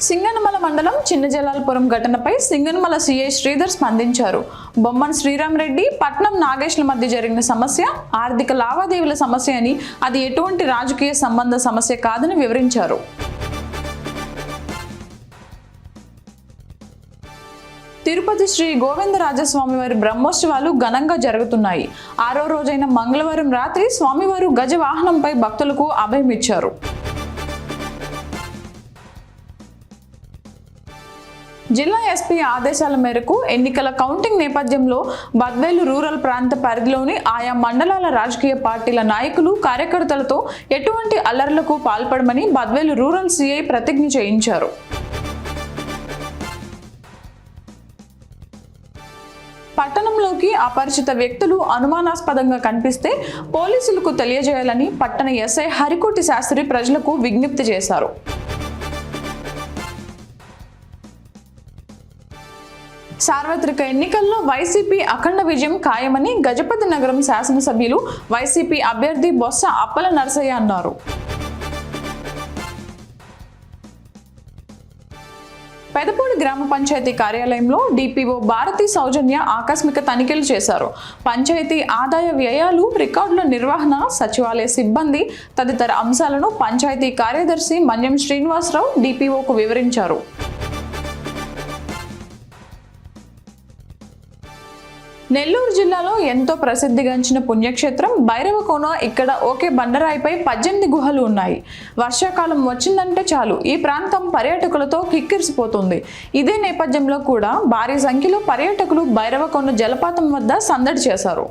సింగనమల మండలం చిన్నజలాలపురం ఘటనపై సింగనమల సిఐ శ్రీధర్ స్పందించారు. బొమ్మన్ శ్రీరామ్ రెడ్డి, పట్నం నాగేష్ల మధ్య జరిగిన సమస్య ఆర్థిక లావాదేవీల సమస్య అని, అది ఎటువంటి రాజకీయ సంబంధ సమస్య కాదని వివరించారు. తిరుపతి శ్రీ గోవిందరాజస్వామి వారి బ్రహ్మోత్సవాలు ఘనంగా జరుగుతున్నాయి. 6వ రోజైన మంగళవారం రాత్రి స్వామివారు గజ వాహనంపై భక్తులకు అభయమిచ్చారు. జిల్లా ఎస్పీ ఆదేశాల మేరకు ఎన్నికల కౌంటింగ్ నేపథ్యంలో బద్వేలు రూరల్ ప్రాంత పరిధిలోని ఆయా మండలాల రాజకీయ పార్టీల నాయకులు, కార్యకర్తలతో ఎటువంటి అల్లర్లకు పాల్పడమని బద్వేలు రూరల్ సిఐ ప్రతిజ్ఞ చేయించారు. పట్టణంలోకి అపరిచిత వ్యక్తులు అనుమానాస్పదంగా కనిపిస్తే పోలీసులకు తెలియజేయాలని పట్టణ ఎస్ఐ హరికోటి శాస్త్రి ప్రజలకు విజ్ఞప్తి చేశారు. సార్వత్రిక ఎన్నికల్లో వైసీపీ అఖండ విజయం ఖాయమని గజపతి నగరం శాసనసభ్యులు వైసీపీ అభ్యర్థి బొత్స అప్పల నరసయ్య అన్నారు. పెదపూడి గ్రామ పంచాయతీ కార్యాలయంలో డిపిఓ భారతి సౌజన్య ఆకస్మిక తనిఖీలు చేశారు. పంచాయతీ ఆదాయ వ్యయాలు, రికార్డుల నిర్వహణ, సచివాలయ సిబ్బంది తదితర అంశాలను పంచాయతీ కార్యదర్శి మన్యం శ్రీనివాసరావు డిపిఓకు వివరించారు. నెల్లూరు జిల్లాలో ఎంతో ప్రసిద్ధిగాంచిన పుణ్యక్షేత్రం భైరవకోన. ఇక్కడ ఒకే బండరాయిపై 18 గుహలు ఉన్నాయి. వర్షాకాలం వచ్చిందంటే చాలు ఈ ప్రాంతం పర్యాటకులతో కిక్కిరిసిపోతుంది. ఇదే నేపథ్యంలో కూడా భారీ సంఖ్యలో పర్యాటకులు భైరవకోన జలపాతం వద్ద సందడి చేశారు.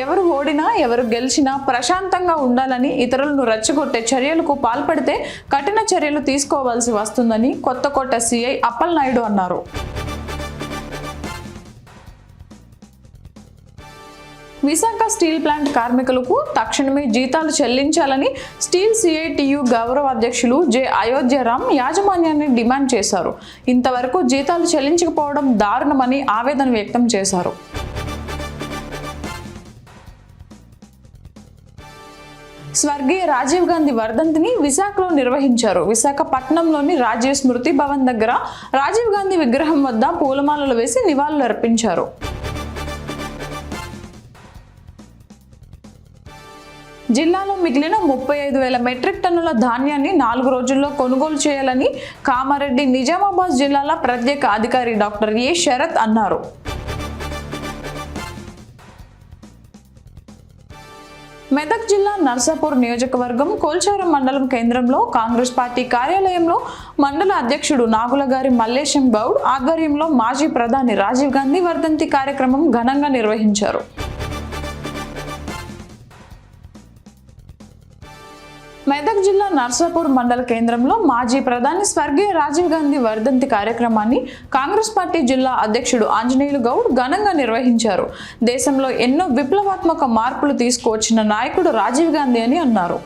ఎవరు ఓడినా ఎవరు గెలిచినా ప్రశాంతంగా ఉండాలని, ఇతరులను రెచ్చగొట్టే చర్యలకు పాల్పడితే కఠిన చర్యలు తీసుకోవాల్సి వస్తుందని కొత్తకోట సిఐ అప్పలనాయుడు అన్నారు. విశాఖ స్టీల్ ప్లాంట్ కార్మికులకు తక్షణమే జీతాలు చెల్లించాలని స్టీల్ సిఐటియు గౌరవ అధ్యక్షులు జె అయోధ్యరామ్ యాజమాన్యాన్ని డిమాండ్ చేశారు. ఇంతవరకు జీతాలు చెల్లించకపోవడం దారుణమని ఆవేదన వ్యక్తం చేశారు. స్వర్గీయ రాజీవ్ గాంధీ వర్ధంతిని విశాఖలో నిర్వహించారు. విశాఖపట్నంలోని రాజీవ్ స్మృతి భవన్ దగ్గర రాజీవ్ గాంధీ విగ్రహం వద్ద పూలమాలలు వేసి నివాళులు అర్పించారు. జిల్లాలో మిగిలిన 35,000 మెట్రిక్ టన్నుల ధాన్యాన్ని 4 రోజుల్లో కొనుగోలు చేయాలని కామారెడ్డి, నిజామాబాద్ జిల్లాల ప్రత్యేక అధికారి డాక్టర్ ఏ శరత్ అన్నారు. మెదక్ జిల్లా నర్సాపూర్ నియోజకవర్గం కోల్చారం మండలం కేంద్రంలో కాంగ్రెస్ పార్టీ కార్యాలయంలో మండల అధ్యక్షుడు నాగులగారి మల్లేశం గౌడ్ ఆధ్వర్యంలో మాజీ ప్రధాని రాజీవ్ గాంధీ వర్ధంతి కార్యక్రమం ఘనంగా నిర్వహించారు. మెదక్ జిల్లా నర్సాపూర్ మండల కేంద్రంలో మాజీ ప్రధాని స్వర్గీయ రాజీవ్ గాంధీ వర్ధంతి కార్యక్రమాన్ని కాంగ్రెస్ పార్టీ జిల్లా అధ్యక్షుడు ఆంజనేయులు గౌడ్ ఘనంగా నిర్వహించారు. దేశంలో ఎన్నో విప్లవాత్మక మార్పులు తీసుకువచ్చిన నాయకుడు రాజీవ్ గాంధీ అని అన్నారు.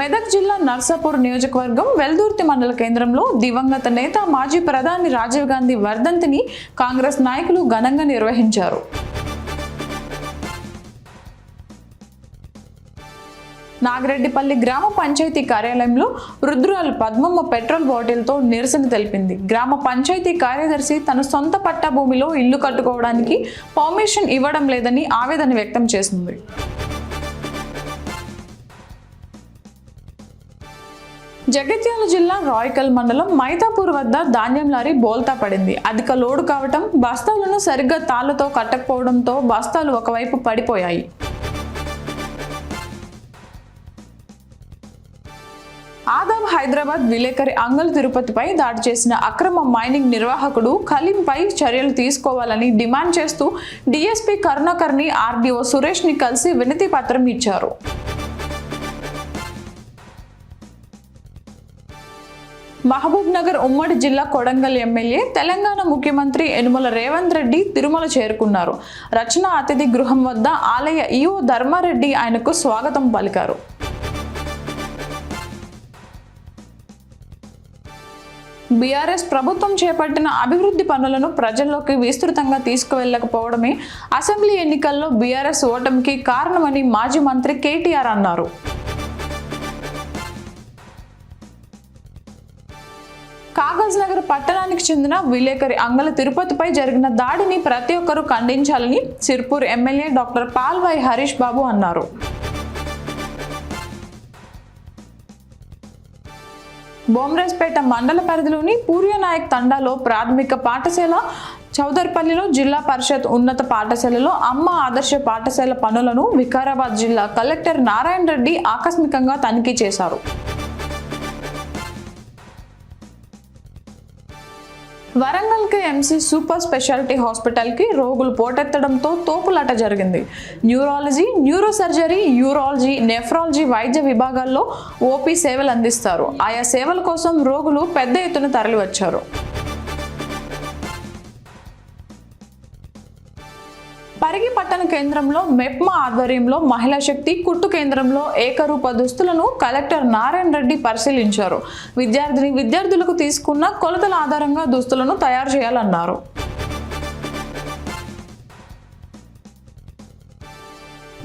మెదక్ జిల్లా నర్సాపూర్ నియోజకవర్గం వెల్దుర్తి మండల కేంద్రంలో దివంగత నేత మాజీ ప్రధాని రాజీవ్ గాంధీ వర్ధంతిని కాంగ్రెస్ నాయకులు ఘనంగా నిర్వహించారు. నాగిరెడ్డిపల్లి గ్రామ పంచాయతీ కార్యాలయంలో రుద్రాలు పద్మమ్మ పెట్రోల్ బాటిల్తో నిరసన తెలిపింది. గ్రామ పంచాయతీ కార్యదర్శి తన సొంత పట్టా భూమిలో ఇల్లు కట్టుకోవడానికి పర్మిషన్ ఇవ్వడం లేదని ఆవేదన వ్యక్తం చేసింది. జగిత్యాల జిల్లా రాయకల్ మండలం మైతాపూర్ వద్ద ధాన్యం లారీ బోల్తా పడింది. అధిక లోడు కావటం, బస్తాలను సరిగ్గా తాళ్లతో కట్టకపోవడంతో బస్తాలు ఒకవైపు పడిపోయాయి. ఆదాబ్ హైదరాబాద్ విలేకరి అంగల్ తిరుపతిపై దాడి చేసిన అక్రమ మైనింగ్ నిర్వాహకుడు ఖలీంపై చర్యలు తీసుకోవాలని డిమాండ్ చేస్తూ డీఎస్పీ కరుణాకర్ని, ఆర్డీఓ సురేష్ని కలిసి వినతి పత్రం ఇచ్చారు. మహబూబ్ నగర్ ఉమ్మడి జిల్లా కొడంగల్ ఎమ్మెల్యే, తెలంగాణ ముఖ్యమంత్రి యనుమల రేవంత్ రెడ్డి తిరుమల చేరుకున్నారు. రచన అతిథి గృహం వద్ద ఆలయ ఈవో ధర్మారెడ్డి ఆయనకు స్వాగతం పలికారు. బీఆర్ఎస్ ప్రభుత్వం చేపట్టిన అభివృద్ధి పనులను ప్రజల్లోకి విస్తృతంగా తీసుకువెళ్లకపోవడమే అసెంబ్లీ ఎన్నికల్లో బీఆర్ఎస్ ఓటమికి కారణమని మాజీ మంత్రి కేటీఆర్ అన్నారు. కాగజ్ నగర్ పట్టణానికి చెందిన విలేకరి అంగల తిరుపతిపై జరిగిన దాడిని ప్రతి ఒక్కరూ ఖండించాలని సిర్పూర్ ఎమ్మెల్యే డాక్టర్ పాల్వాయి హరీష్ బాబు అన్నారు. బోమ్రేస్పేట మండల పరిధిలోని పూర్యనాయక్ తండాలో ప్రాథమిక పాఠశాల, చౌదర్పల్లిలో జిల్లా పరిషత్ ఉన్నత పాఠశాలలో అమ్మ ఆదర్శ పాఠశాల పనులను వికారాబాద్ జిల్లా కలెక్టర్ నారాయణ రెడ్డి ఆకస్మికంగా తనిఖీ చేశారు. వరంగల్ KMC సూపర్ స్పెషాలిటీ హాస్పిటల్కి రోగులు పోటెత్తడంతో తోపులాట జరిగింది. న్యూరాలజీ, న్యూరోసర్జరీ, యూరాలజీ, నెఫ్రాలజీ వైద్య విభాగాల్లో OP సేవలు అందిస్తారు. ఆయా సేవల కోసం రోగులు పెద్ద ఎత్తున తరలివచ్చారు. పరిగి పట్టణ కేంద్రంలో మెప్మా ఆధ్వర్యంలో మహిళా శక్తి కుట్టు కేంద్రంలో ఏకరూప దుస్తులను కలెక్టర్ నారాయణ రెడ్డి పరిశీలించారు. విద్యార్థులకు తీసుకున్న కొలతల ఆధారంగా దుస్తులను తయారు చేయాలన్నారు.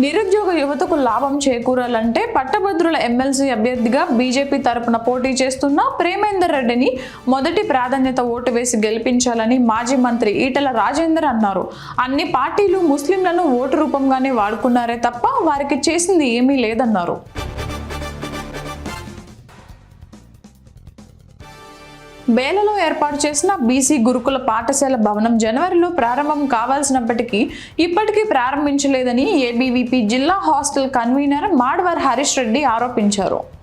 నిరుద్యోగ యువతకు లాభం చేకూరాలంటే పట్టభద్రుల ఎమ్మెల్సీ అభ్యర్థిగా బీజేపీ తరపున పోటీ చేస్తున్న ప్రేమేందర్ రెడ్డిని మొదటి ప్రాధాన్యత ఓటు వేసి గెలిపించాలని మాజీ మంత్రి ఈటెల రాజేందర్ అన్నారు. అన్ని పార్టీలు ముస్లింలను ఓటు రూపంగానే వాడుకున్నారే తప్ప వారికి చేసింది ఏమీ లేదన్నారు. బేలలో ఏర్పాటు చేసిన BC గురుకుల పాఠశాల భవనం జనవరిలో ప్రారంభం కావాల్సినప్పటికీ ఇప్పటికీ ప్రారంభించలేదని ABVP జిల్లా హాస్టల్ కన్వీనర్ మాడవర్ హరీష్ రెడ్డి ఆరోపించారు.